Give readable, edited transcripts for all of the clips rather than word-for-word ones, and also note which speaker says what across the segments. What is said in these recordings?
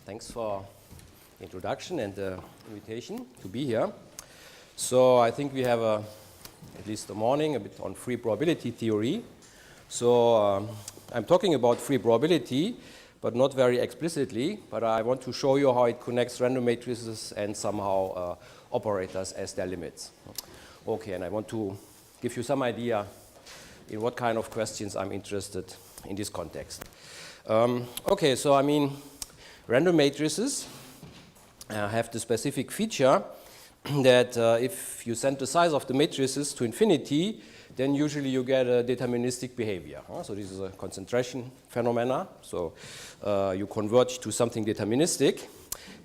Speaker 1: Thanks for the introduction and the invitation to be here. So I think we have at least a morning a bit on free probability theory. So I'm talking about free probability, but not very explicitly, but I want to show you how it connects random matrices and somehow operators as their limits. Okay, and I want to give you some idea in what kind of questions I'm interested in this context. Okay, so I mean, random matrices have the specific feature that if you send the size of the matrices to infinity, then usually you get a deterministic behavior. So this is a concentration phenomena. So you converge to something deterministic.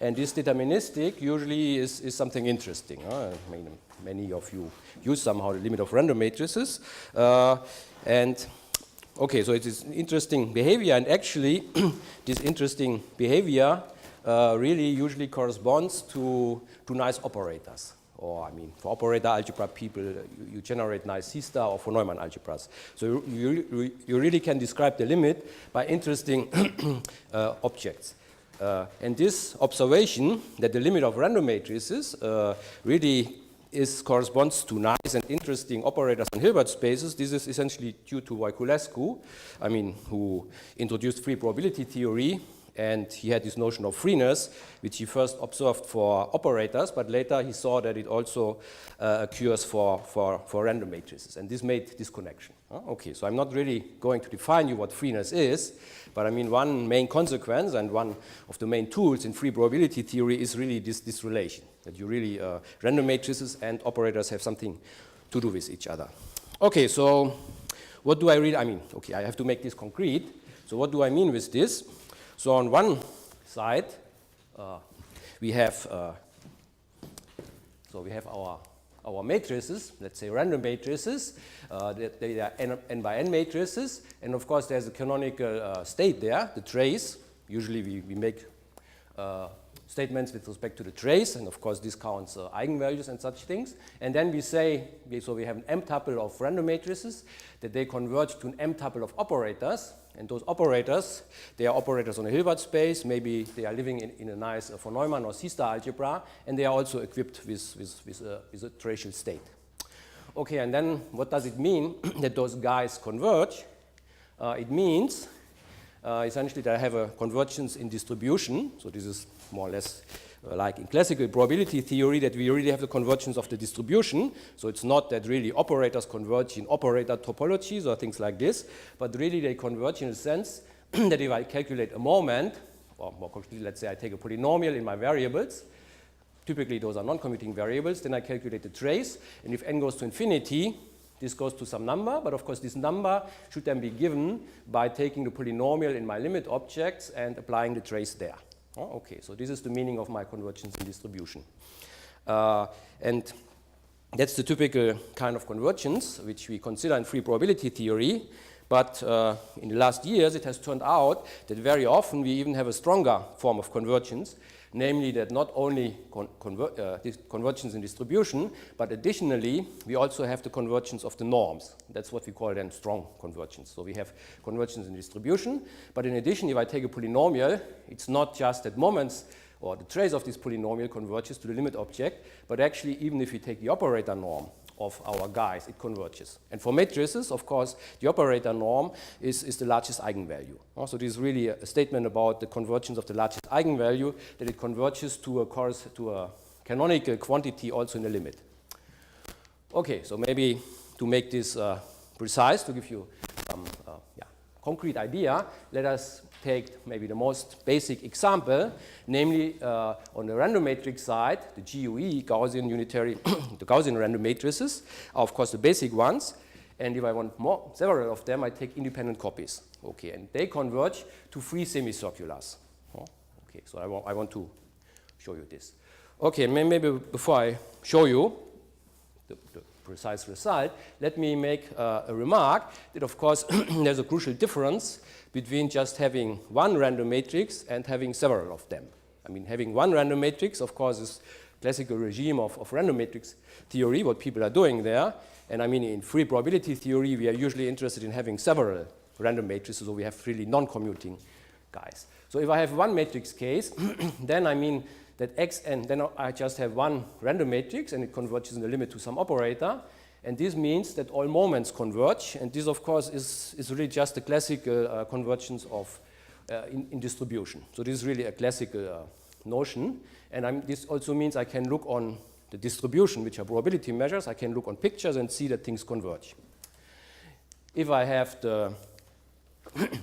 Speaker 1: And this deterministic usually is something interesting. I mean, many of you use somehow the limit of random matrices. Okay, so it is interesting behavior, and actually this interesting behavior really usually corresponds to nice operators. Or I mean, for operator algebra people, you generate nice C-star or for Neumann algebras. So you really can describe the limit by interesting objects. And this observation that the limit of random matrices really corresponds to nice and interesting operators in Hilbert spaces. This is essentially due to Voiculescu, I mean, who introduced free probability theory, and he had this notion of freeness, which he first observed for operators, but later he saw that it also occurs for random matrices, and this made this connection. Okay, so I'm not really going to define you what freeness is, but I mean one main consequence and one of the main tools in free probability theory is really this relation, that you really, random matrices and operators have something to do with each other. Okay, so what do I really, I mean, okay, I have to make this concrete. So what do I mean with this? So on one side, we have our matrices, let's say random matrices. They are n by n matrices, and of course there's a canonical state there, the trace. Usually we make statements with respect to the trace, and of course this counts eigenvalues and such things. And then we say, so we have an m tuple of random matrices, that they converge to an m tuple of operators. And those operators, they are operators on a Hilbert space. Maybe they are living in a nice von Neumann or C-star algebra, and they are also equipped with a tracial state. Okay, and then what does it mean that those guys converge? It means essentially that I have a convergence in distribution. So this is more or less like in classical probability theory, that we really have the convergence of the distribution. So it's not that really operators converge in operator topologies or things like this, but really they converge in the sense that if I calculate a moment, or more concretely, let's say I take a polynomial in my variables, typically those are non-commuting variables, then I calculate the trace, and if n goes to infinity, this goes to some number, but of course this number should then be given by taking the polynomial in my limit objects and applying the trace there. Okay, so this is the meaning of my convergence in distribution. And that's the typical kind of convergence which we consider in free probability theory. But in the last years, it has turned out that very often we even have a stronger form of convergence, namely that not only this convergence in distribution, but additionally, we also have the convergence of the norms. That's what we call then strong convergence. So we have convergence in distribution, but in addition, if I take a polynomial, it's not just that moments or the trace of this polynomial converges to the limit object, but actually even if we take the operator norm of our guys, it converges. And for matrices, of course, the operator norm is the largest eigenvalue. So this is really a statement about the convergence of the largest eigenvalue, that it converges to a canonical quantity also in the limit. Okay, so maybe to make this precise, to give you some concrete idea, let us take maybe the most basic example, namely on the random matrix side, the GUE, Gaussian unitary, the Gaussian random matrices are of course the basic ones, and if I want several of them, I take independent copies. Okay, and they converge to free semicirculars. Okay, so I want to show you this. Okay, maybe before I show you the precise result, let me make a remark that of course there's a crucial difference between just having one random matrix and having several of them. I mean, having one random matrix, of course, is classical regime of random matrix theory, what people are doing there. And I mean, in free probability theory, we are usually interested in having several random matrices, so we have really non-commuting guys. So if I have one matrix case, then I mean that xn, then I just have one random matrix and it converges in the limit to some operator. And this means that all moments converge. And this, of course, is really just a classical convergence of in distribution. So this is really a classical notion. And this also means I can look on the distribution, which are probability measures. I can look on pictures and see that things converge. If I have the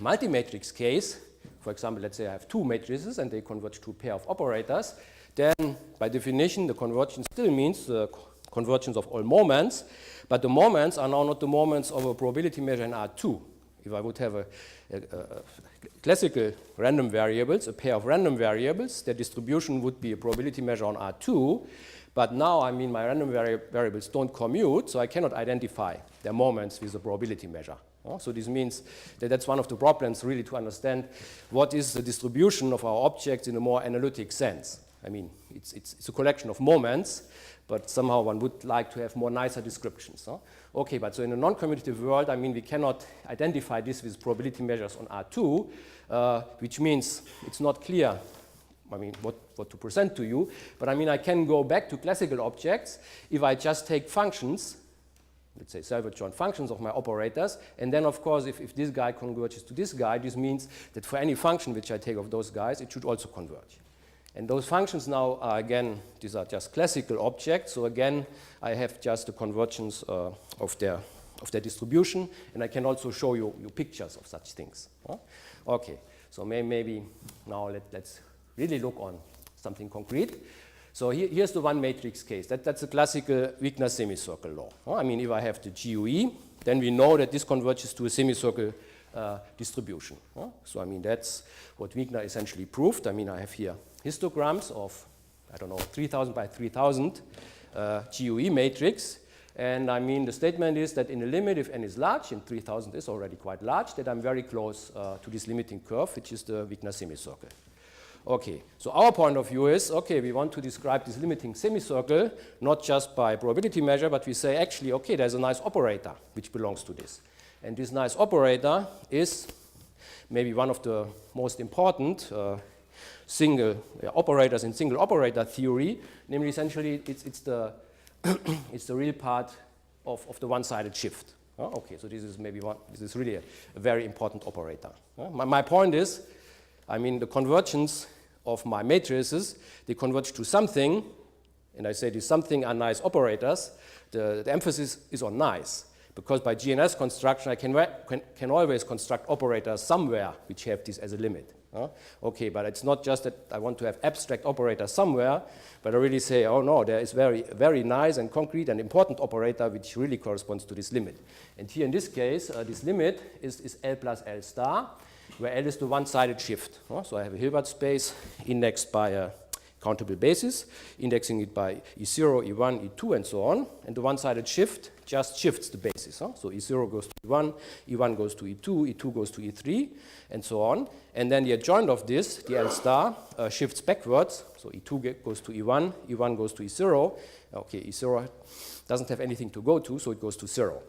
Speaker 1: multimatrix case, for example, let's say I have two matrices and they converge to a pair of operators, then by definition the convergence still means the convergence of all moments, but the moments are now not the moments of a probability measure in R2. If I would have a classical random variables, a pair of random variables, their distribution would be a probability measure on R2, but now I mean my random variables don't commute, so I cannot identify their moments with a probability measure. So this means that that's one of the problems really to understand what is the distribution of our objects in a more analytic sense. I mean, it's a collection of moments, but somehow one would like to have more nicer descriptions. Huh? Okay, but so in a non-commutative world, I mean, we cannot identify this with probability measures on R2, which means it's not clear, I mean, what to present to you. But I mean, I can go back to classical objects if I just take functions, let's say self-adjoint functions of my operators, and then, of course, if this guy converges to this guy, this means that for any function which I take of those guys, it should also converge. And those functions now are, again, these are just classical objects. So again, I have just the convergence of their distribution, and I can also show you pictures of such things. Huh? Okay, so maybe now let's really look on something concrete. So here's the one matrix case. That's a classical Wigner semicircle law. Huh? I mean, if I have the GUE, then we know that this converges to a semicircle distribution. Huh? So I mean, that's what Wigner essentially proved. I mean, I have here histograms of, I don't know, 3000 by 3000 GUE matrix. And I mean, the statement is that in the limit, if n is large, and 3000 is already quite large, that I'm very close to this limiting curve, which is the Wigner semicircle. Okay, so our point of view is, okay, we want to describe this limiting semicircle, not just by probability measure, but we say, actually, okay, there's a nice operator which belongs to this. And this nice operator is maybe one of the most important single operators in single operator theory, namely essentially it's the it's the real part of the one-sided shift. Okay, so this is maybe this is really a very important operator. My point is, I mean, the convergence of my matrices, they converge to something, and I say these something are nice operators. The emphasis is on nice, because by GNS construction I can always construct operators somewhere which have this as a limit. Okay, but it's not just that I want to have abstract operators somewhere, but I really say, oh no, there is very nice and concrete and important operator which really corresponds to this limit. And here in this case, this limit is L plus L star, where L is the one-sided shift. So I have a Hilbert space indexed by a countable basis, indexing it by E0, E1, E2, and so on. And the one-sided shift just shifts the basis. So E0 goes to E1, E1 goes to E2, E2 goes to E3, and so on. And then the adjoint of this, the L star, shifts backwards. So E2 goes to E1, E1 goes to E0. Okay, E0 doesn't have anything to go to, so it goes to 0.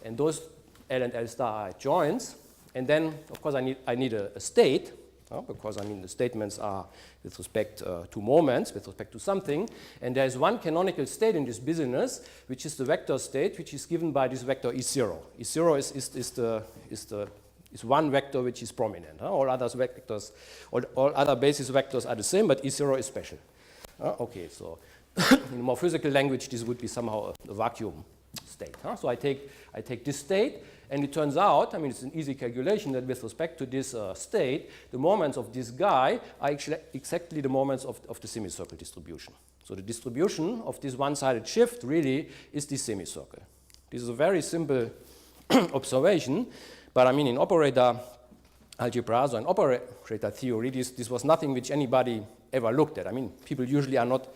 Speaker 1: And those L and L star are adjoints. And then, of course, I need a state, because I mean the statements are with respect to moments, with respect to something. And there is one canonical state in this business, which is the vector state, which is given by this vector E0. E0 is one vector which is prominent. All other vectors, all other basis vectors are the same, but E0 is special. Okay, so in more physical language, this would be somehow a vacuum state. So I take this state. And it turns out, I mean, it's an easy calculation that with respect to this state, the moments of this guy are actually exactly the moments of the semicircle distribution. So the distribution of this one-sided shift really is this semicircle. This is a very simple observation, but I mean, in operator algebras or in operator theory, this was nothing which anybody ever looked at. I mean, people usually are not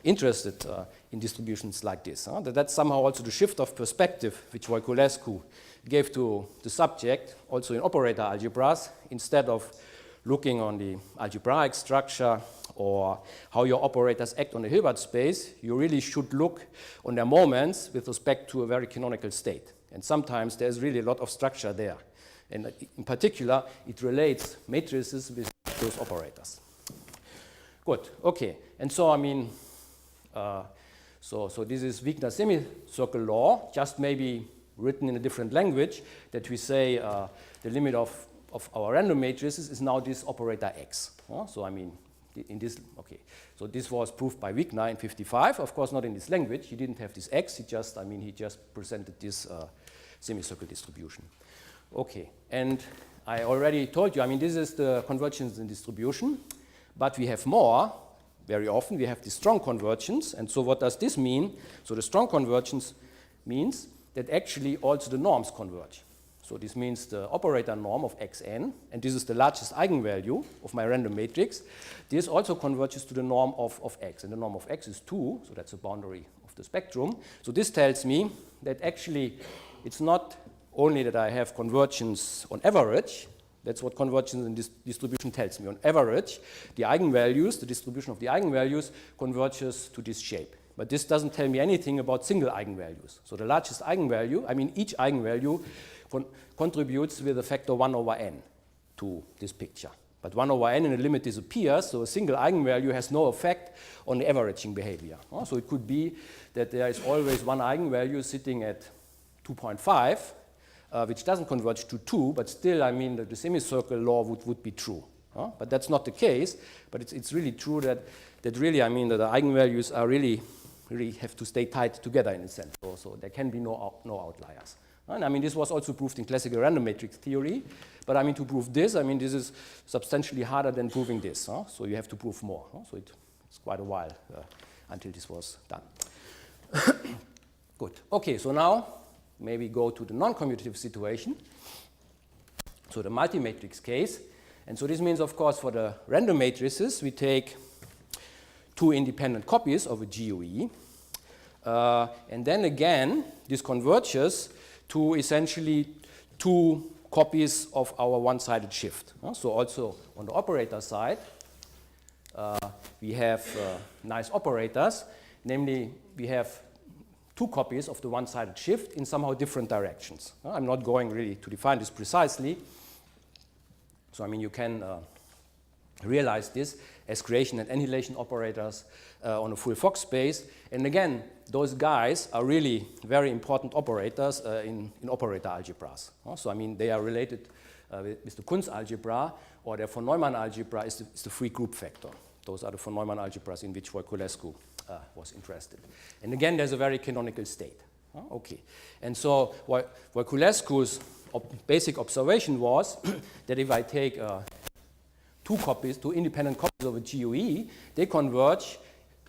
Speaker 1: interested in distributions like this. That's somehow also the shift of perspective which Voiculescu gave to the subject, also in operator algebras, instead of looking on the algebraic structure or how your operators act on the Hilbert space, you really should look on their moments with respect to a very canonical state. And sometimes there's really a lot of structure there. And in particular, it relates matrices with those operators. Good, okay. And so, I mean, so this is Wigner's semicircle law, just maybe written in a different language, that we say the limit of our random matrices is now this operator x. So I mean, in this, okay. So this was proved by Wigner in 55, of course not in this language. He didn't have this x, he just presented this semicircle distribution. Okay, and I already told you, I mean, this is the convergence in distribution, but we have more. Very often we have this strong convergence, and so what does this mean? So the strong convergence means that actually also the norms converge. So this means the operator norm of xn, and this is the largest eigenvalue of my random matrix. This also converges to the norm of x, and the norm of x is 2, so that's the boundary of the spectrum. So this tells me that actually it's not only that I have convergence on average. That's what convergence in this distribution tells me. On average, the eigenvalues, the distribution of the eigenvalues converges to this shape. But this doesn't tell me anything about single eigenvalues. So the largest eigenvalue, I mean each eigenvalue contributes with a factor 1 over n to this picture. But 1 over n in the limit disappears, so a single eigenvalue has no effect on the averaging behavior. So it could be that there is always one eigenvalue sitting at 2.5, which doesn't converge to 2, but still, I mean, the semicircle law would be true. But that's not the case, but it's really true that really, I mean, that the eigenvalues are really have to stay tight together in a sense. So there can be no outliers. And I mean, this was also proved in classical random matrix theory, but I mean, to prove this, I mean, this is substantially harder than proving this. So you have to prove more. So it's quite a while until this was done. Good. Okay, so now maybe go to the non-commutative situation. So the multimatrix case. And so this means, of course, for the random matrices, we take two independent copies of a GUE. And then again, this converges to essentially two copies of our one-sided shift. So also on the operator side, we have nice operators. Namely, we have two copies of the one-sided shift in somehow different directions. I'm not going really to define this precisely. So I mean, you can realize this as creation and annihilation operators on a full Fock space. And again, those guys are really very important operators in operator algebras. So I mean, they are related with the Kunz algebra, or their von Neumann algebra is the free group factor. Those are the von Neumann algebras in which Voiculescu was interested. And again, there's a very canonical state. Okay. And so Voiculescu's basic observation was that if I take two independent copies of a GUE, they converge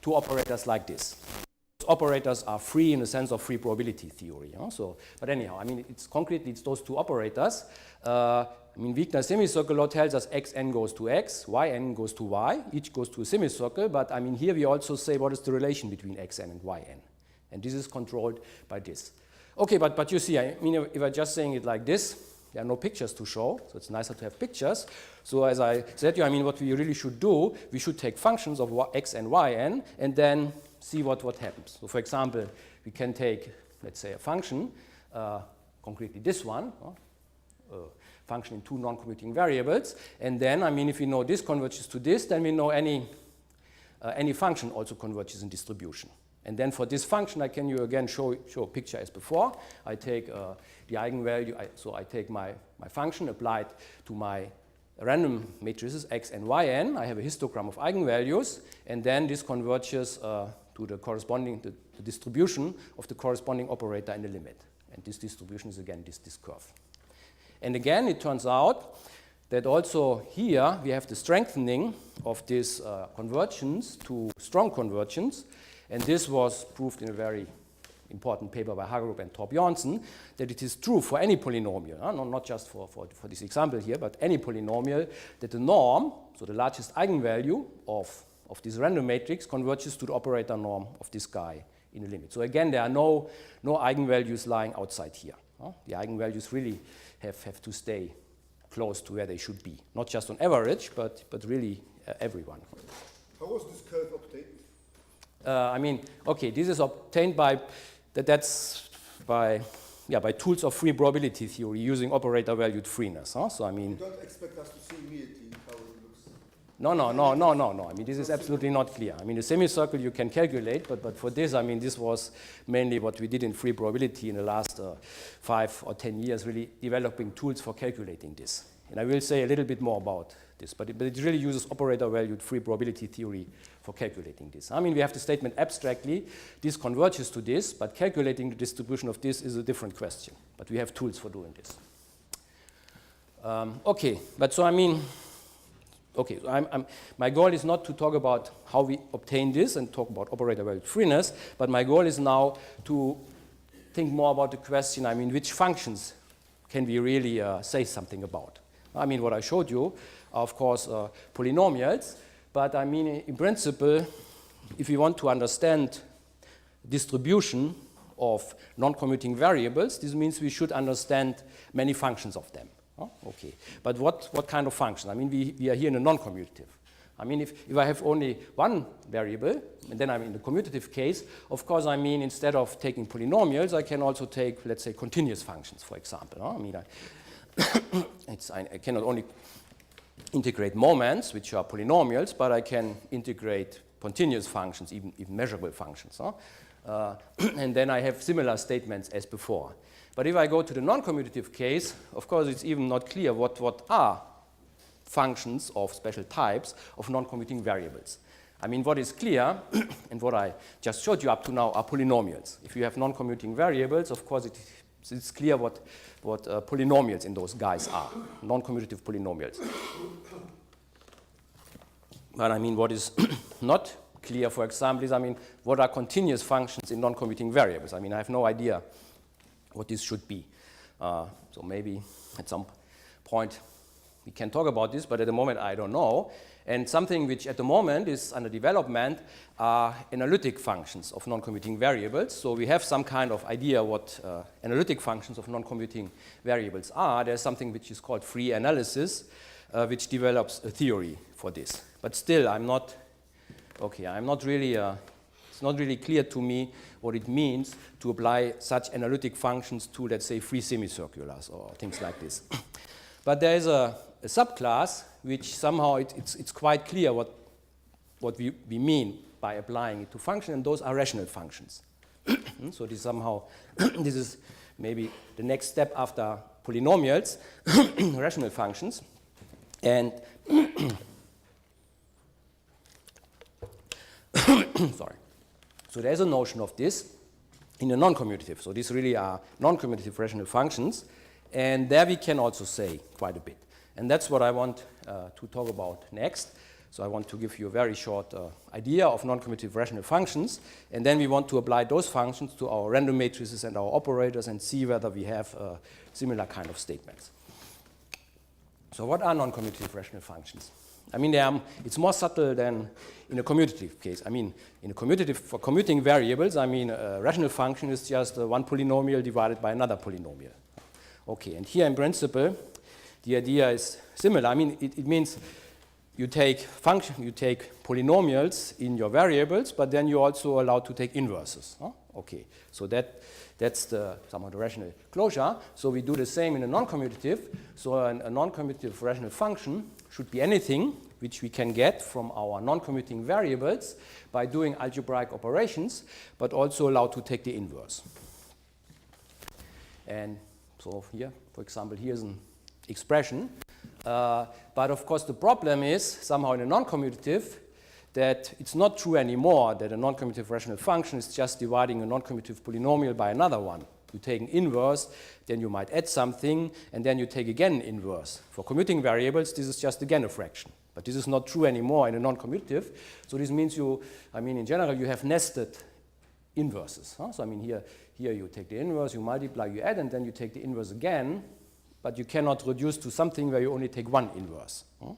Speaker 1: to operators like this. Operators are free in the sense of free probability theory. But anyhow, I mean, it's those two operators. I mean, Wigner's semicircle law tells us xn goes to x, yn goes to y, each goes to a semicircle. But I mean, here we also say what is the relation between xn and yn. And this is controlled by this. Okay, but you see, I mean, if I'm just saying it like this, there are no pictures to show, so it's nicer to have pictures. So as I said to you, I mean, what we really should do, we should take functions of x and yn and then see what happens. So for example, we can take, let's say, a function, concretely this one, function in two non-commuting variables, and then, I mean, if we know this converges to this, then we know any function also converges in distribution. And then for this function, I can again show a picture as before. I take the eigenvalue, so I take my function applied to my random matrices x and yn. I have a histogram of eigenvalues, and then this converges to the corresponding, the distribution of the corresponding operator in the limit. And this distribution is again this curve. And again, it turns out that also here we have the strengthening of this convergence to strong convergence. And this was proved in a very important paper by Hagerup and Thorbjørnsen, that it is true for any polynomial, not just for this example here, but any polynomial, that the norm, so the largest eigenvalue of this random matrix, converges to the operator norm of this guy in the limit. So again, there are no eigenvalues lying outside here. The eigenvalues really have to stay close to where they should be, not just on average, but really everyone.
Speaker 2: How was this curve obtained?
Speaker 1: I mean, okay, this is obtained by by tools of free probability theory using operator-valued freeness. Huh? So I mean,
Speaker 2: you don't expect us to see immediately how it looks.
Speaker 1: No. I mean, this is absolutely not clear. I mean, the semicircle you can calculate, but for this, I mean, this was mainly what we did in free probability in the last 5 or 10 years, really developing tools for calculating this. And I will say a little bit more about this, but it really uses operator-valued free probability theory for calculating this. I mean, we have the statement abstractly, this converges to this, but calculating the distribution of this is a different question. But we have tools for doing this. Okay, but so I mean, okay, my goal is not to talk about how we obtain this and talk about operator-valued freeness, but my goal is now to think more about the question, I mean, which functions can we really say something about? I mean, what I showed you are, of course, polynomials, but I mean, in principle, if we want to understand distribution of non-commuting variables, this means we should understand many functions of them. Oh, okay, but what kind of function? I mean, we are here in a non-commutative. I mean, if I have only one variable, and then I'm in the commutative case, of course, I mean, instead of taking polynomials, I can also take, let's say, continuous functions, for example. I mean, I cannot only integrate moments, which are polynomials, but I can integrate continuous functions, even measurable functions. And then I have similar statements as before. But if I go to the non-commutative case, of course, it's even not clear what are functions of special types of non-commuting variables. I mean, what is clear, and what I just showed you up to now, are polynomials. If you have non-commuting variables, of course, it's clear what polynomials in those guys are, non-commutative polynomials. But I mean, what is not clear, for example, is, I mean, what are continuous functions in non-commuting variables? I mean, I have no idea what this should be. So maybe at some point we can talk about this, but at the moment I don't know. And something which at the moment is under development are analytic functions of non-commuting variables. So we have some kind of idea what analytic functions of non-commuting variables are. There's something which is called free analysis, which develops a theory for this. But still, I'm not really, it's not really clear to me what it means to apply such analytic functions to, let's say, free semicirculars or things like this. But there is a subclass which somehow it's quite clear what we mean by applying it to function, and those are rational functions. So this somehow, this is maybe the next step after polynomials, rational functions. And sorry. So there's a notion of this in a non-commutative. So these really are non-commutative rational functions. And there we can also say quite a bit. And that's what I want to talk about next. So I want to give you a very short idea of non-commutative rational functions. And then we want to apply those functions to our random matrices and our operators and see whether we have similar kind of statements. So what are non-commutative rational functions? I mean, it's more subtle than in a commutative case. I mean, in a commutative, for commuting variables, I mean, a rational function is just one polynomial divided by another polynomial. Okay, and here in principle, the idea is similar. I mean, it means you take polynomials in your variables, but then you're also allowed to take inverses. Huh? Okay, so that's somehow the rational closure. So we do the same in a non-commutative. So a non-commutative rational function should be anything which we can get from our non-commuting variables by doing algebraic operations, but also allowed to take the inverse. And so here, for example, here's an expression. But of course, the problem is somehow in a non-commutative that it's not true anymore that a non-commutative rational function is just dividing a non-commutative polynomial by another one. You take an inverse, then you might add something, and then you take again an inverse. For commuting variables, this is just again a fraction. But this is not true anymore in a non-commutative. So this means in general, you have nested inverses. Huh? So I mean, here you take the inverse, you multiply, you add, and then you take the inverse again. But you cannot reduce to something where you only take one inverse. Huh?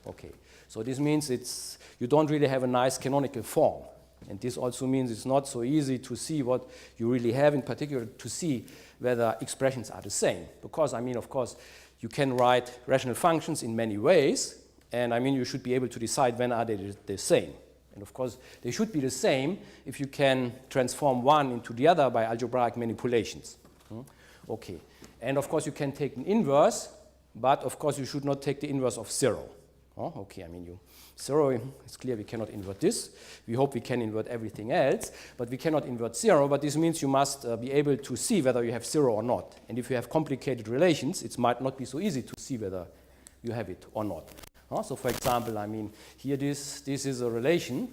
Speaker 1: Okay. So this means you don't really have a nice canonical form. And this also means it's not so easy to see what you really have, in particular to see whether expressions are the same. Because, I mean, of course, you can write rational functions in many ways. And, I mean, you should be able to decide when are they the same. And, of course, they should be the same if you can transform one into the other by algebraic manipulations. Okay. And of course, you can take an inverse, but of course, you should not take the inverse of 0. Oh, okay, I mean, 0, it's clear we cannot invert this. We hope we can invert everything else, but we cannot invert 0. But this means you must be able to see whether you have 0 or not. And if you have complicated relations, it might not be so easy to see whether you have it or not. So for example, I mean, here this is a relation,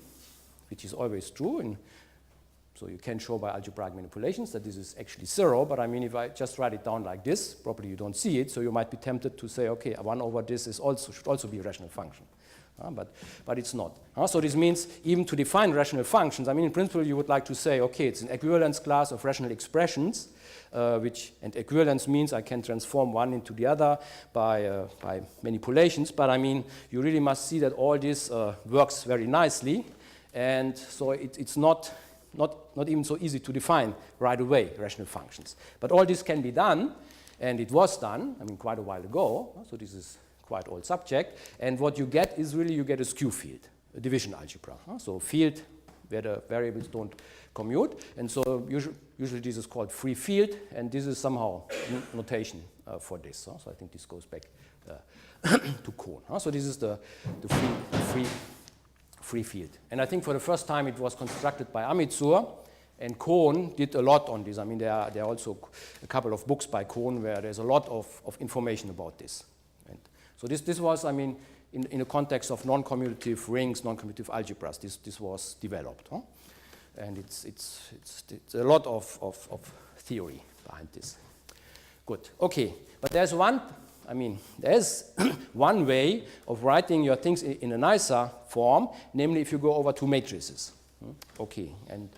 Speaker 1: which is always true. And so you can show by algebraic manipulations that this is actually 0. But I mean, if I just write it down like this, probably you don't see it. So you might be tempted to say, okay, 1 over this should also be a rational function. But it's not. So this means even to define rational functions, I mean, in principle, you would like to say, okay, it's an equivalence class of rational expressions, and equivalence means I can transform one into the other by manipulations. But I mean, you really must see that all this works very nicely. And so it's not even so easy to define right away rational functions. But all this can be done, and it was done, I mean, quite a while ago. So this is quite old subject. And what you get is really you get a skew field, a division algebra. So field where the variables don't commute. And so usually this is called free field, and this is somehow notation for this. So I think this goes back to Kohn. So this is the free field. And I think for the first time it was constructed by Amitsur, and Kohn did a lot on this. I mean, there are also a couple of books by Kohn where there's a lot of information about this. And so this was, I mean, in the context of non-commutative rings, non-commutative algebras, this was developed. And it's a lot of theory behind this. Good. Okay. But there's one way of writing your things in a nicer form, namely if you go over two matrices. Okay. And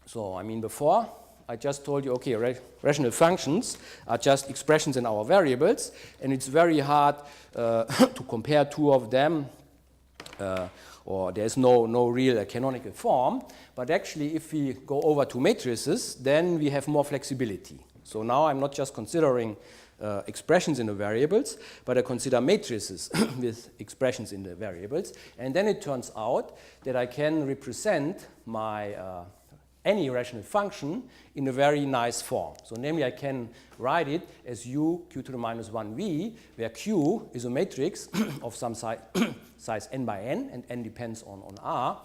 Speaker 1: so, I mean, before I just told you, okay, rational functions are just expressions in our variables, and it's very hard to compare two of them, or there's no real canonical form. But actually, if we go over to matrices, then we have more flexibility. So now I'm not just considering expressions in the variables, but I consider matrices with expressions in the variables. And then it turns out that I can represent my any rational function in a very nice form. So namely, I can write it as u q to the minus 1v, where q is a matrix of some size n by n, and n depends on r,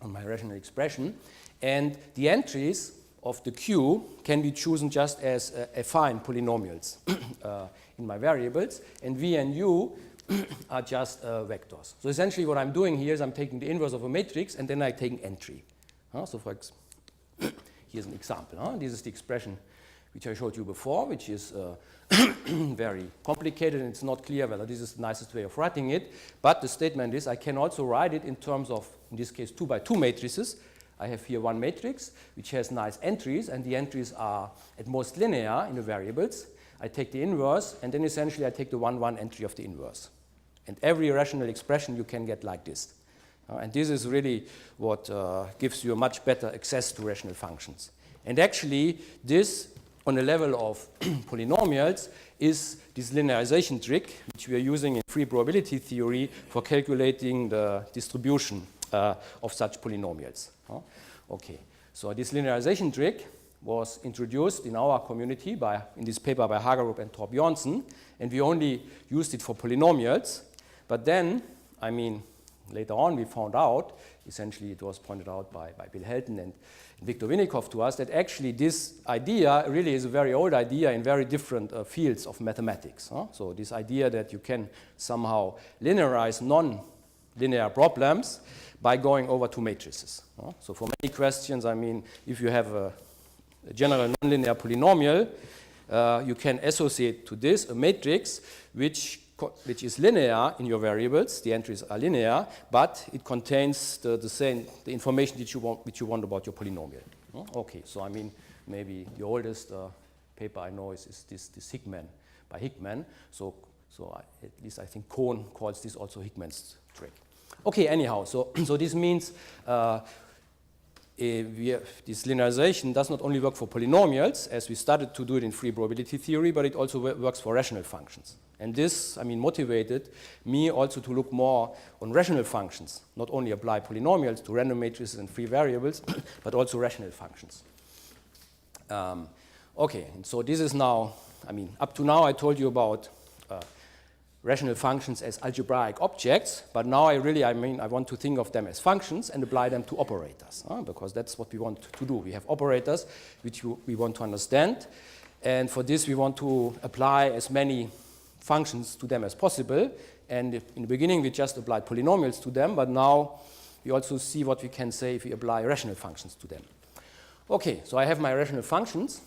Speaker 1: on my rational expression. And the entries of the q can be chosen just as affine polynomials in my variables, and v and u are just vectors. So essentially what I'm doing here is I'm taking the inverse of a matrix, and then I take an entry. So for example, here's an example. This is the expression which I showed you before, which is very complicated, and it's not clear whether this is the nicest way of writing it. But the statement is I can also write it in terms of, in this case, 2 by 2 matrices. I have here one matrix which has nice entries, and the entries are at most linear in the variables. I take the inverse, and then essentially I take the 1, entry of the inverse. And every rational expression you can get like this. And this is really what gives you a much better access to rational functions. And actually, this, on the level of polynomials, is this linearization trick, which we are using in free probability theory for calculating the distribution of such polynomials. Okay, so this linearization trick was introduced in our community in this paper by Hagerup and Thorbjørnsen, and we only used it for polynomials. But then, I mean, later on, we found out, essentially it was pointed out by Bill Helton and Viktor Vinnikov to us, that actually this idea really is a very old idea in very different fields of mathematics. So this idea that you can somehow linearize non-linear problems by going over two matrices. So for many questions, I mean, if you have a general nonlinear polynomial, you can associate to this a matrix which is linear in your variables. The entries are linear, but it contains the information which you want about your polynomial. Okay, so I mean, maybe the oldest paper I know is this Hickman, by Hickman. So at least I think Kohn calls this also Hickman's trick. Okay, anyhow, so this means this linearization does not only work for polynomials, as we started to do it in free probability theory, but it also works for rational functions. And this, I mean, motivated me also to look more on rational functions, not only apply polynomials to random matrices and free variables, but also rational functions. Okay, and so this is now, I mean, up to now I told you about rational functions as algebraic objects, but now I want to think of them as functions and apply them to operators, because that's what we want to do. We have operators which we want to understand, and for this we want to apply as many functions to them as possible. And in the beginning we just applied polynomials to them, but now we also see what we can say if we apply rational functions to them. Okay, so I have my rational functions.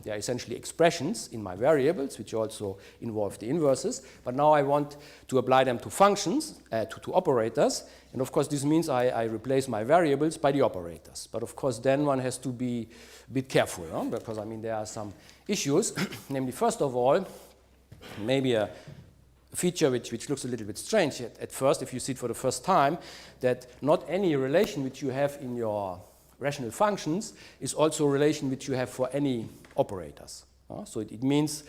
Speaker 1: They are essentially expressions in my variables, which also involve the inverses. But now I want to apply them to functions, to operators. And of course, this means I replace my variables by the operators. But of course, then one has to be a bit careful, because I mean, there are some issues. Namely, first of all, maybe a feature which looks a little bit strange at first, if you see it for the first time, that not any relation which you have in your rational functions is also a relation which you have for any operators. So it means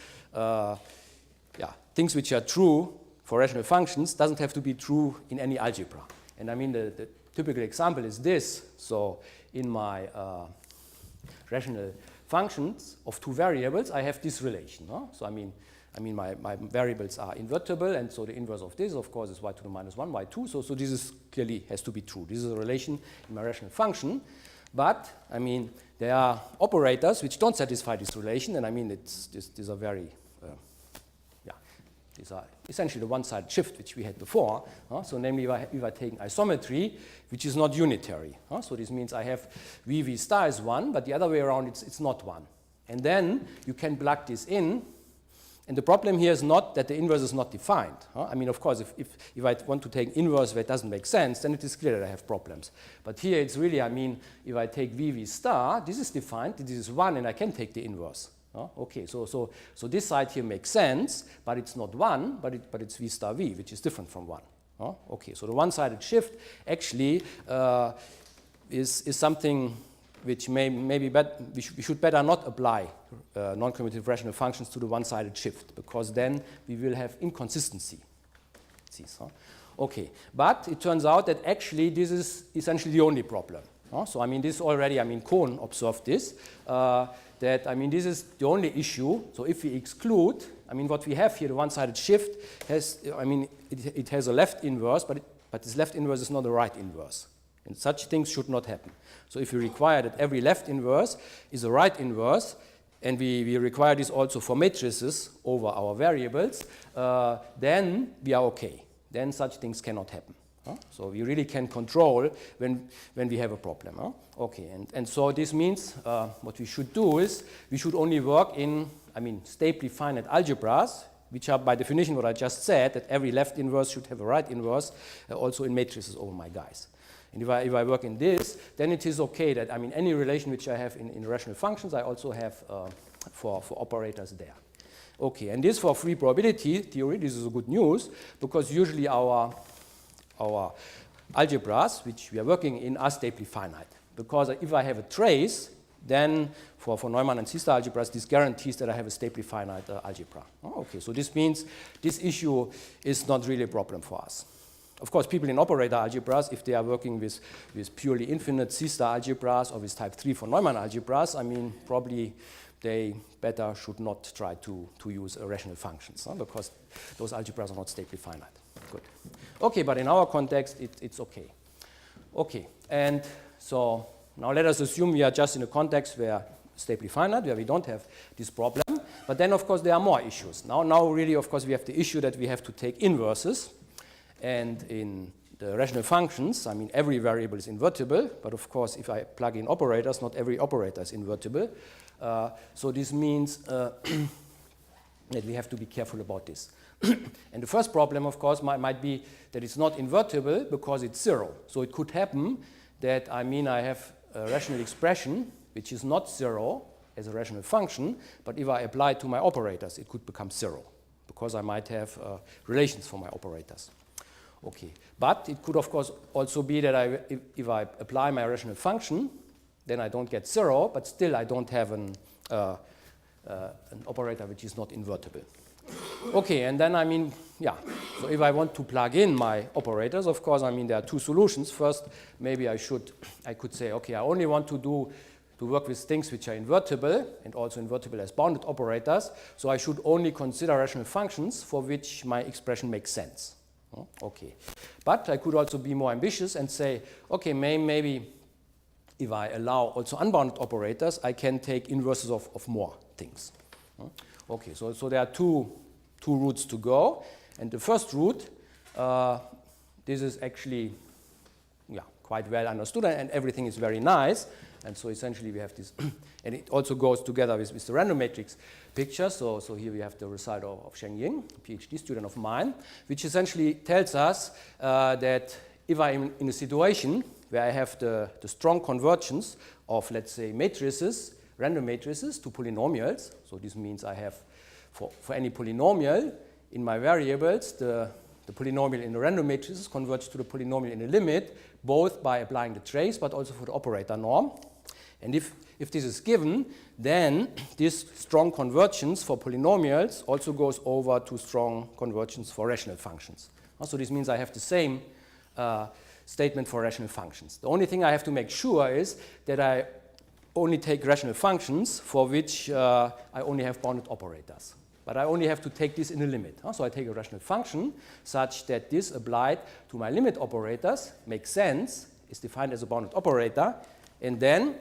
Speaker 1: things which are true for rational functions doesn't have to be true in any algebra. And I mean the typical example is this. So in my rational functions of two variables, I have this relation. So I mean my variables are invertible, and so the inverse of this, of course, is y to the minus 1, y2. So this is clearly has to be true. This is a relation in my rational function. But, I mean, there are operators which don't satisfy this relation, and I mean, these are very, these are essentially the one-sided shift which we had before. So namely, if I take isometry, which is not unitary. So this means I have v star is 1, but the other way around, it's not 1. And then you can plug this in. And the problem here is not that the inverse is not defined. I mean, of course, if I want to take inverse where it doesn't make sense, then it is clear that I have problems. But here it's really, I mean, if I take v star, this is defined, this is 1, and I can take the inverse. Okay, so this side here makes sense, but it's not 1, but it's v star v, which is different from 1. Okay, so the one-sided shift actually is something which maybe we should better not apply non-commutative rational functions to the one-sided shift, because then we will have inconsistency. Okay, but it turns out that actually this is essentially the only problem. So I mean, this already, I mean, Kohn observed this, that I mean, this is the only issue. So if we exclude, I mean, what we have here, the one-sided shift has, I mean, it has a left inverse, but this left inverse is not a right inverse. And such things should not happen. So if we require that every left inverse is a right inverse, and we require this also for matrices over our variables, then we are okay. Then such things cannot happen. So we really can control when we have a problem. Okay, and so this means what we should do is we should only work in, I mean, stably finite algebras, which are by definition what I just said, that every left inverse should have a right inverse, also in matrices over my guys. And if I work in this, then it is okay that, I mean, any relation which I have in rational functions, I also have for operators there. Okay, and this for free probability theory, this is a good news, because usually our algebras, which we are working in, are stably finite. Because if I have a trace, then for Neumann and C-star algebras, this guarantees that I have a stably finite algebra. Okay, so this means this issue is not really a problem for us. Of course, people in operator algebras, if they are working with purely infinite C-star algebras or with type 3 for Neumann algebras, I mean, probably they better should not try to use rational functions, because those algebras are not stably finite. Good. Okay, but in our context, it's okay. Okay, and so now let us assume we are just in a context where stably finite, where we don't have this problem. But then, of course, there are more issues. Now really, of course, we have the issue that we have to take inverses. And in the rational functions, I mean, every variable is invertible. But of course, if I plug in operators, not every operator is invertible. So this means that we have to be careful about this. And the first problem, of course, might be that it's not invertible because it's 0. So it could happen that, I mean, I have a rational expression which is not 0 as a rational function, but if I apply it to my operators, it could become 0, because I might have relations for my operators. Okay, but it could, of course, also be that if I apply my rational function, then I don't get 0, but still I don't have an operator which is not invertible. Okay, and then, I mean, yeah, so if I want to plug in my operators, of course, I mean, there are two solutions. First, maybe I could say, okay, I only want to do to work with things which are invertible and also invertible as bounded operators. So I should only consider rational functions for which my expression makes sense. Okay. But I could also be more ambitious and say, okay, maybe if I allow also unbounded operators, I can take inverses of more things. Okay, so there are two routes to go. And the first route, this is actually quite well understood, and everything is very nice. And so essentially we have this, and it also goes together with the random matrix picture. So here we have the result of Sheng Ying, a PhD student of mine, which essentially tells us that if I'm in a situation where I have the strong convergence of, let's say, matrices, random matrices to polynomials, so this means I have, for any polynomial in my variables, the polynomial in the random matrices converge to the polynomial in the limit, both by applying the trace, but also for the operator norm. And if this is given, then this strong convergence for polynomials also goes over to strong convergence for rational functions. So this means I have the same statement for rational functions. The only thing I have to make sure is that I only take rational functions for which I only have bounded operators. But I only have to take this in a limit. So I take a rational function such that this applied to my limit operators makes sense, is defined as a bounded operator, and then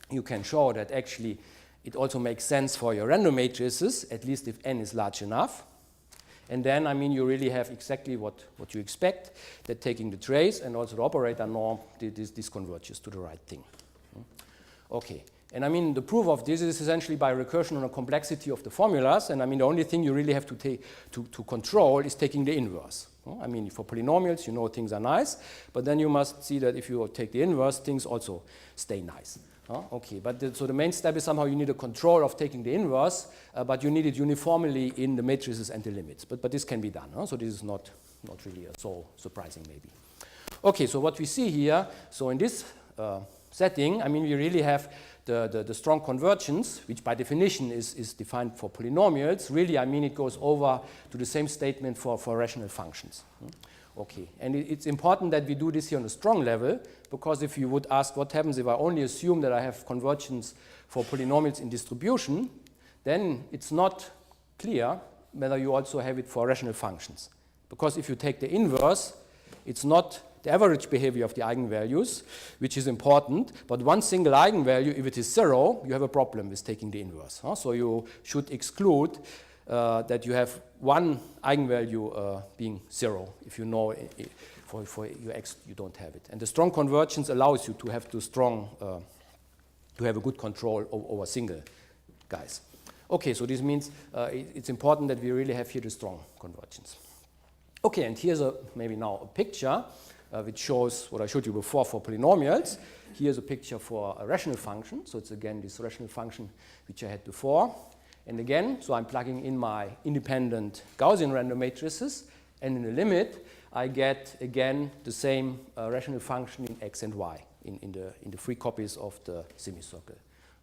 Speaker 1: you can show that actually it also makes sense for your random matrices, at least if n is large enough. And then, I mean, you really have exactly what you expect, that taking the trace and also the operator norm, this converges to the right thing. Okay. And I mean, the proof of this is essentially by recursion on the complexity of the formulas. And I mean, the only thing you really have to control is taking the inverse. I mean, for polynomials, you know things are nice, but then you must see that if you take the inverse, things also stay nice. Okay, but so the main step is somehow you need a control of taking the inverse, but you need it uniformly in the matrices and the limits. But this can be done. So this is not really so surprising, maybe. Okay, so what we see here, so in this setting, I mean, we really have the strong convergence, which by definition is defined for polynomials. Really, I mean, it goes over to the same statement for rational functions. Okay, and it's important that we do this here on a strong level, because if you would ask what happens if I only assume that I have convergence for polynomials in distribution, then it's not clear whether you also have it for rational functions. Because if you take the inverse, it's not the average behavior of the eigenvalues, which is important, but one single eigenvalue, if it is 0, you have a problem with taking the inverse. So you should exclude that you have one eigenvalue being 0. If you know for your x you don't have it. And the strong convergence allows you to have to have a good control over single guys. Okay, so this means it's important that we really have here the strong convergence. Okay, and here's maybe now a picture which shows what I showed you before for polynomials. Here's a picture for a rational function. So it's again this rational function which I had before. And again, so I'm plugging in my independent Gaussian random matrices, and in the limit, I get again the same rational function in x and y in the free copies of the semicircle.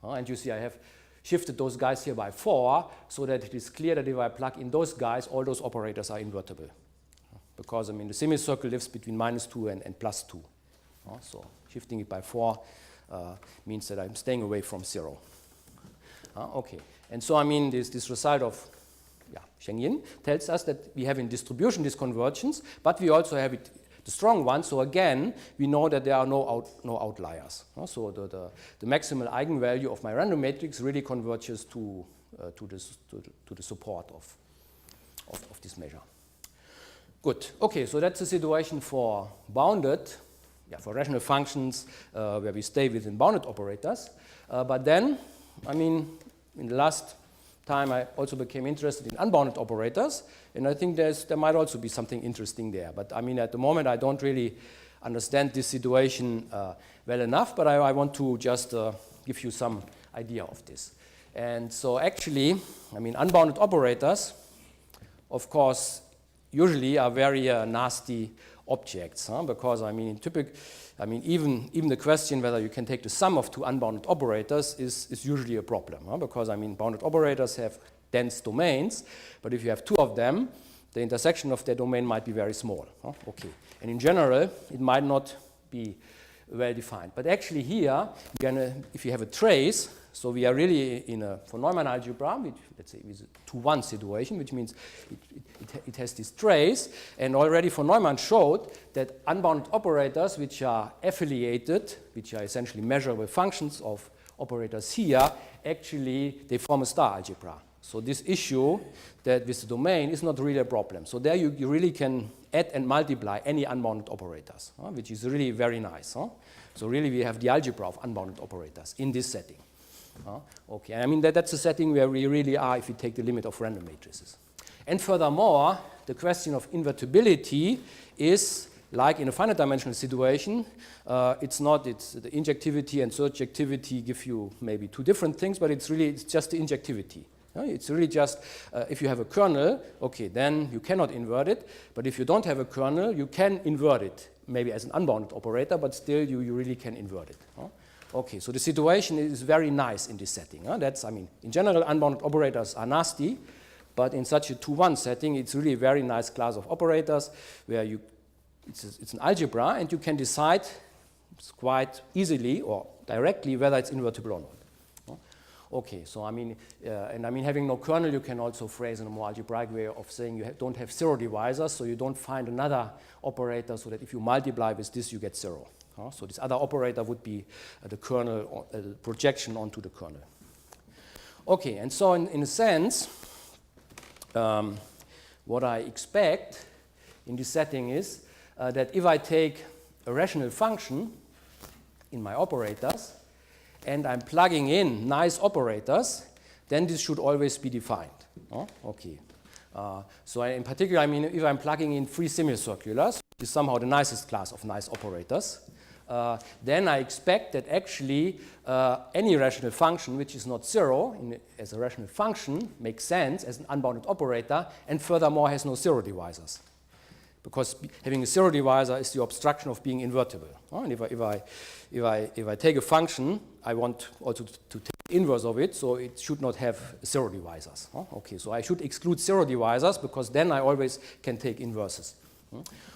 Speaker 1: And you see I have shifted those guys here by 4, so that it is clear that if I plug in those guys, all those operators are invertible. Because I mean the semicircle lives between -2 and +2. So shifting it by 4 means that I'm staying away from 0. Okay, and so I mean this result of Sheng Yin tells us that we have in distribution this convergence, but we also have it the strong one. So again, we know that there are no outliers. So the maximal eigenvalue of my random matrix really converges to the support of this measure. Good. Okay, so that's the situation for bounded, for rational functions where we stay within bounded operators. But then, I mean, in the last time I also became interested in unbounded operators, and I think there might also be something interesting there. But I mean, at the moment I don't really understand this situation well enough, but I want to just give you some idea of this. And so actually, I mean, unbounded operators, of course, usually are very nasty objects, because I mean, even the question whether you can take the sum of two unbounded operators is usually a problem, because I mean, bounded operators have dense domains, but if you have two of them, the intersection of their domain might be very small. Okay, and in general, it might not be well defined. But actually here, if you have a trace, so we are really in a for Neumann algebra, which let's say is a 2-1 situation, which means it has this trace. And already von Neumann showed that unbounded operators which are affiliated, which are essentially measurable functions of operators here, actually they form a star algebra. So this issue that with the domain is not really a problem. So there you really can add and multiply any unbounded operators, which is really very nice. So really we have the algebra of unbounded operators in this setting. Okay, I mean that's a setting where we really are if we take the limit of random matrices. And furthermore, the question of invertibility is like in a finite dimensional situation, it's the injectivity and surjectivity give you maybe two different things, but it's just the injectivity. It's really just, if you have a kernel, okay, then you cannot invert it. But if you don't have a kernel, you can invert it, maybe as an unbounded operator, but still you really can invert it. Okay, so the situation is very nice in this setting. That's, I mean, in general, unbounded operators are nasty, but in such a 2-1 setting, it's really a very nice class of operators where it's an algebra, and you can decide quite easily or directly whether it's invertible or not. Okay, so I mean, having no kernel, you can also phrase in a more algebraic way of saying you don't have zero divisors, so you don't find another operator so that if you multiply with this, you get 0. So this other operator would be the kernel, or, the projection onto the kernel. Okay, and so in a sense, what I expect in this setting is that if I take a rational function in my operators, and I'm plugging in nice operators, then this should always be defined. Okay. So in particular, I mean, if I'm plugging in free semicirculars, which is somehow the nicest class of nice operators, then I expect that actually any rational function which is not 0 as a rational function makes sense as an unbounded operator, and furthermore has no 0 divisors. Because having a 0 divisor is the obstruction of being invertible. And if I take a function, I want also to take the inverse of it, so it should not have 0 divisors. Okay, so I should exclude 0 divisors because then I always can take inverses.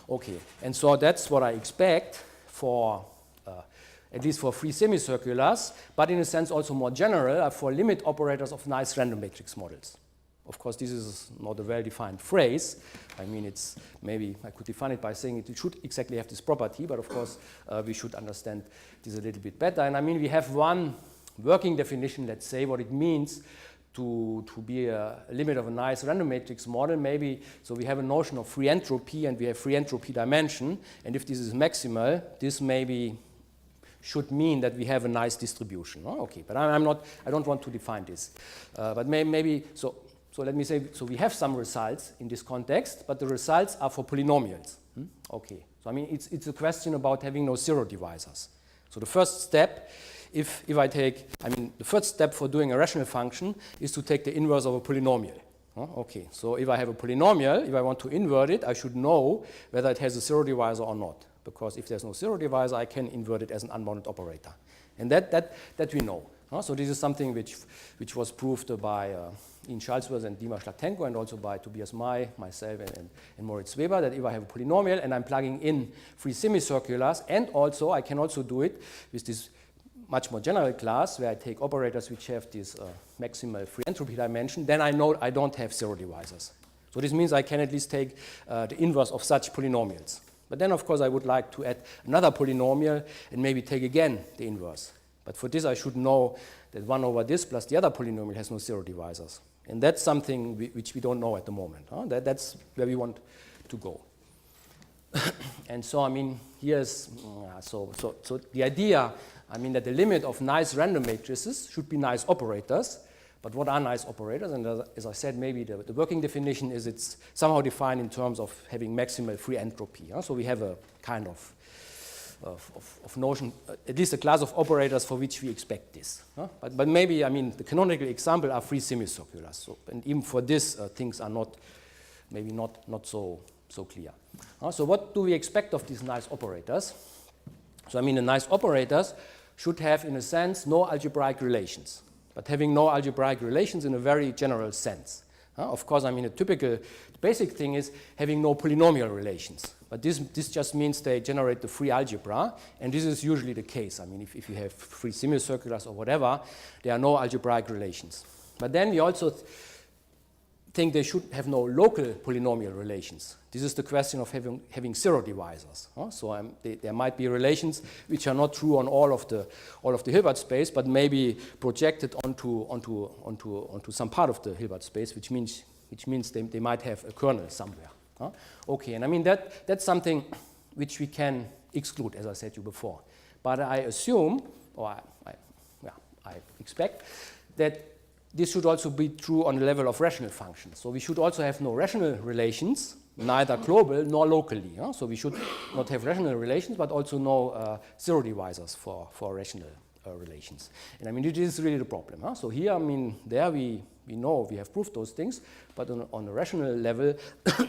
Speaker 1: Okay, and so that's what I expect for, at least for free semicirculars, but in a sense also more general for limit operators of nice random matrix models. Of course, this is not a well-defined phrase. I mean, it's maybe I could define it by saying it should exactly have this property, but of course, we should understand this a little bit better. And I mean, we have one working definition, let's say, what it means to be a limit of a nice random matrix model, maybe. So we have a notion of free entropy, and we have free entropy dimension. And if this is maximal, this maybe should mean that we have a nice distribution. Okay, but I don't want to define this. But maybe, so let me say, so we have some results in this context, but the results are for polynomials. Okay, so I mean, it's a question about having no 0 divisors. So the first step, if I take, I mean, the first step for doing a rational function is to take the inverse of a polynomial. Okay, so if I have a polynomial, if I want to invert it, I should know whether it has a 0 divisor or not. Because if there's no 0 divisor, I can invert it as an unbounded operator. And that we know. So this is something which was proved by Ian Charlesworth and Dima Schlagtenko, and also by Tobias May, myself, and Moritz Weber, that if I have a polynomial and I'm plugging in free semicirculars, and also I can also do it with this much more general class where I take operators which have this maximal free entropy dimension, then I know I don't have 0 divisors. So this means I can at least take the inverse of such polynomials. But then, of course, I would like to add another polynomial and maybe take again the inverse. But for this, I should know that 1 over this plus the other polynomial has no 0 divisors. And that's something which we don't know at the moment. That's where we want to go. And so, I mean, here's, so the idea, I mean, that the limit of nice random matrices should be nice operators. But what are nice operators? And as I said, maybe the working definition is it's somehow defined in terms of having maximal free entropy. So we have a kind of notion, at least a class of operators for which we expect this. But maybe, I mean, the canonical example are free semicirculars. So, and even for this, things are not so clear. So what do we expect of these nice operators? So I mean, the nice operators should have, in a sense, no algebraic relations. But having no algebraic relations in a very general sense. Of course, I mean, the basic thing is having no polynomial relations. but this just means they generate the free algebra, and this is usually the case. I mean, if you have free semicirculars or whatever, there are no algebraic relations. But then we also think they should have no local polynomial relations. This is the question of having zero divisors. So there might be relations which are not true on all of the Hilbert space, but maybe projected onto some part of the Hilbert space, which means they might have a kernel somewhere. Okay, and I mean that's something which we can exclude, as I said to you before. But I assume, or I expect, that this should also be true on the level of rational functions. So we should also have no rational relations, neither global nor locally. So we should not have rational relations, but also no zero divisors for rational relations. And I mean, this is really the problem. So here, I mean, there we know we have proved those things, but on the rational level,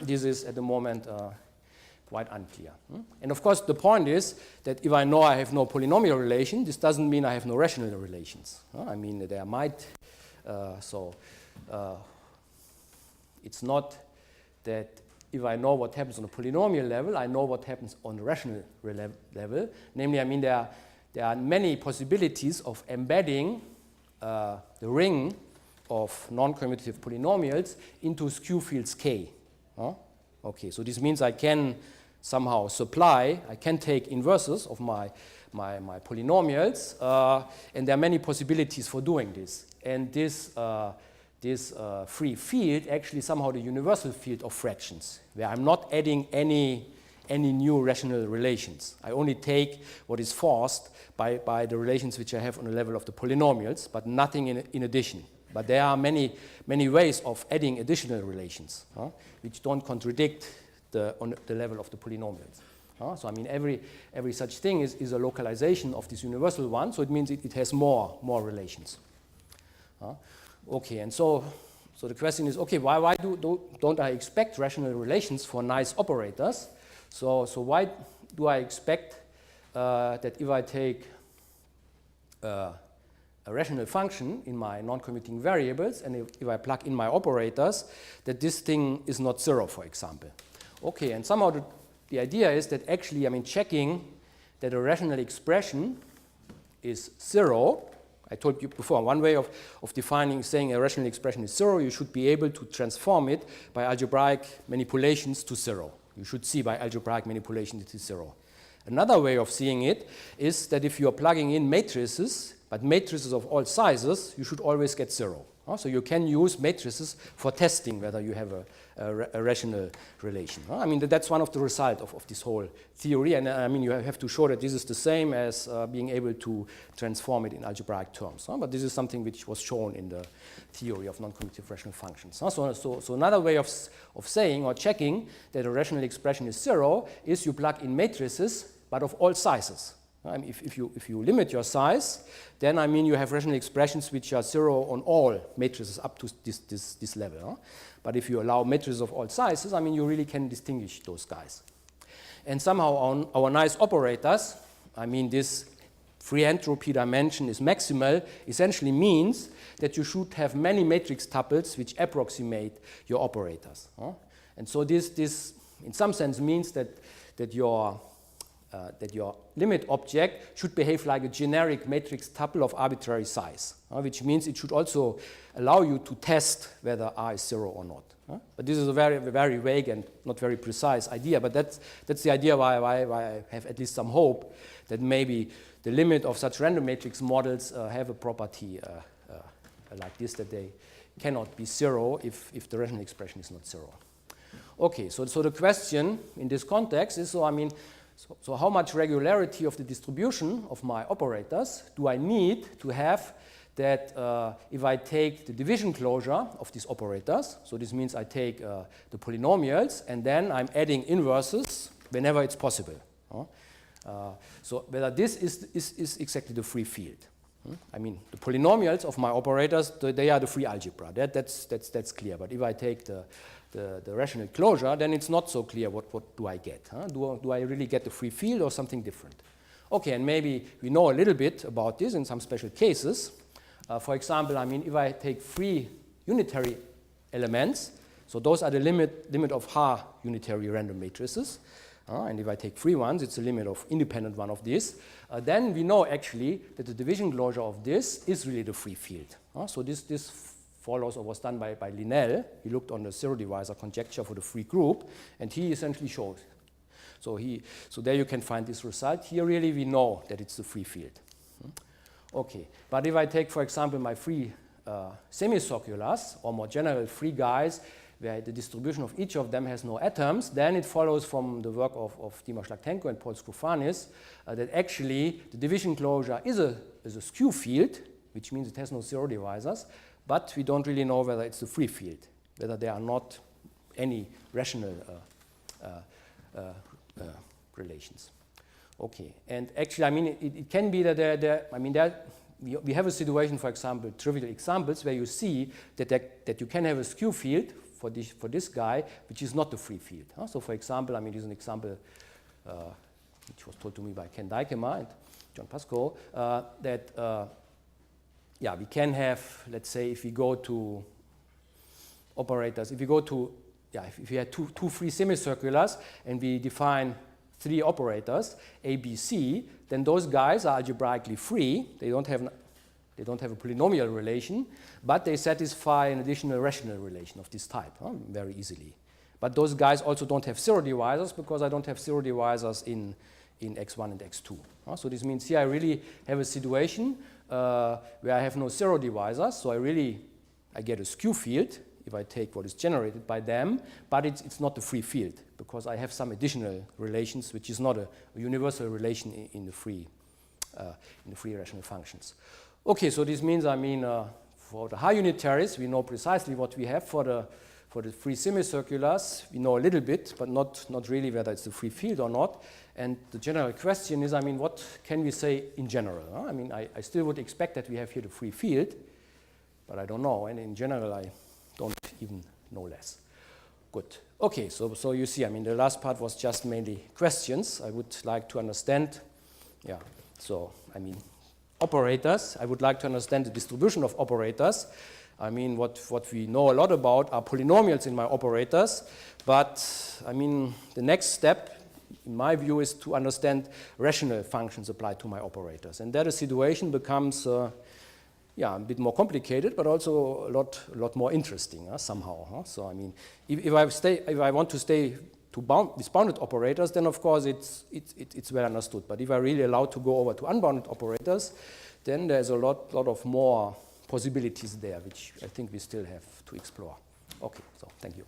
Speaker 1: this is at the moment quite unclear. And of course, the point is that if I know I have no polynomial relation, this doesn't mean I have no rational relations. I mean, there might, it's not that if I know what happens on the polynomial level, I know what happens on the rational level. Namely, I mean, there are many possibilities of embedding the ring of non-commutative polynomials into skew fields K. Okay, so this means I can somehow I can take inverses of my polynomials, and there are many possibilities for doing this. And this free field actually somehow the universal field of fractions, where I'm not adding any new rational relations. I only take what is forced by the relations which I have on the level of the polynomials, but nothing in addition. But there are many ways of adding additional relations, which don't contradict on the level of the polynomials. So I mean, every such thing is a localization of this universal one, so it means it has more relations. Okay, and so the question is, okay, why don't I expect rational relations for nice operators? So why do I expect that if I take a rational function in my non-commuting variables, and if I plug in my operators, that this thing is not zero, for example? Okay, and somehow the idea is that actually, I mean, checking that a rational expression is zero. I told you before, one way of saying a rational expression is zero, you should be able to transform it by algebraic manipulations to zero. You should see by algebraic manipulation it is zero. Another way of seeing it is that if you are plugging in matrices, but matrices of all sizes, you should always get zero. So you can use matrices for testing whether you have a rational relation. I mean, that's one of the results of this whole theory. And I mean, you have to show that this is the same as being able to transform it in algebraic terms. But this is something which was shown in the theory of non-commutative rational functions. So another way of saying or checking that a rational expression is zero is you plug in matrices, but of all sizes. I mean, if you limit your size, then I mean you have rational expressions which are zero on all matrices up to this level. But if you allow matrices of all sizes, I mean you really can distinguish those guys. And somehow on our nice operators, I mean this free entropy dimension is maximal, essentially means that you should have many matrix tuples which approximate your operators. And so this in some sense means that your limit object should behave like a generic matrix tuple of arbitrary size, which means it should also allow you to test whether R is zero or not. But this is a very, very vague and not very precise idea, but that's the idea why I have at least some hope that maybe the limit of such random matrix models have a property like this, that they cannot be zero if the rational expression is not zero. Okay, so the question in this context is, so how much regularity of the distribution of my operators do I need to have that if I take the division closure of these operators, so this means I take the polynomials and then I'm adding inverses whenever it's possible. So whether this is exactly the free field. I mean, the polynomials of my operators, they are the free algebra. That's clear. But if I take the rational closure, then it's not so clear what do I get. Do I really get the free field or something different? Okay, and maybe we know a little bit about this in some special cases. For example, I mean, if I take free unitary elements, so those are the limit of Haar unitary random matrices. and if I take free ones, it's a limit of independent one of this, then we know actually that the division closure of this is really the free field. So this follows what was done by Linnell. He looked on the zero divisor conjecture for the free group, and he essentially showed. So there you can find this result. Here really we know that it's the free field. Okay, but if I take, for example, my free semicirculars, or more general free guys, where the distribution of each of them has no atoms, then it follows from the work of Dima Schlagtenko and Paul Skoufanis that actually the division closure is a skew field, which means it has no zero divisors, but we don't really know whether it's a free field, whether there are not any rational relations. Okay, and actually, I mean, it can be that we have a situation, for example, trivial examples where you see that you can have a skew field for this guy, which is not the free field. So, for example, I mean, here's an example which was told to me by Ken Dykema and John Pascoe, that we can have, let's say, if we go to operators, if we had two free semicirculars and we define three operators, A, B, C, then those guys are algebraically free. They don't have a polynomial relation, but they satisfy an additional rational relation of this type very easily. But those guys also don't have zero divisors because I don't have zero divisors in x1 and x2. So this means here I really have a situation where I have no zero divisors, so I get a skew field if I take what is generated by them, but it's not the free field because I have some additional relations which is not a universal relation in the free rational functions. Okay, so this means, I mean, for the high unitaries, we know precisely what we have. For the free semicirculars, we know a little bit, but not really whether it's a free field or not. And the general question is, I mean, what can we say in general? I mean, I still would expect that we have here the free field, but I don't know. And in general, I don't even know less. Good. Okay, so you see, I mean, the last part was just mainly questions. I would like to understand, so, I mean, operators. I would like to understand the distribution of operators. I mean, what we know a lot about are polynomials in my operators, but, I mean, the next step, in my view, is to understand rational functions applied to my operators. And there the situation becomes a bit more complicated, but also a lot more interesting somehow. So I mean, if I want to stay to with bounded operators, then of course it's well understood. But if I really allow to go over to unbounded operators, then there's a lot of more possibilities there, which I think we still have to explore. Okay, so thank you.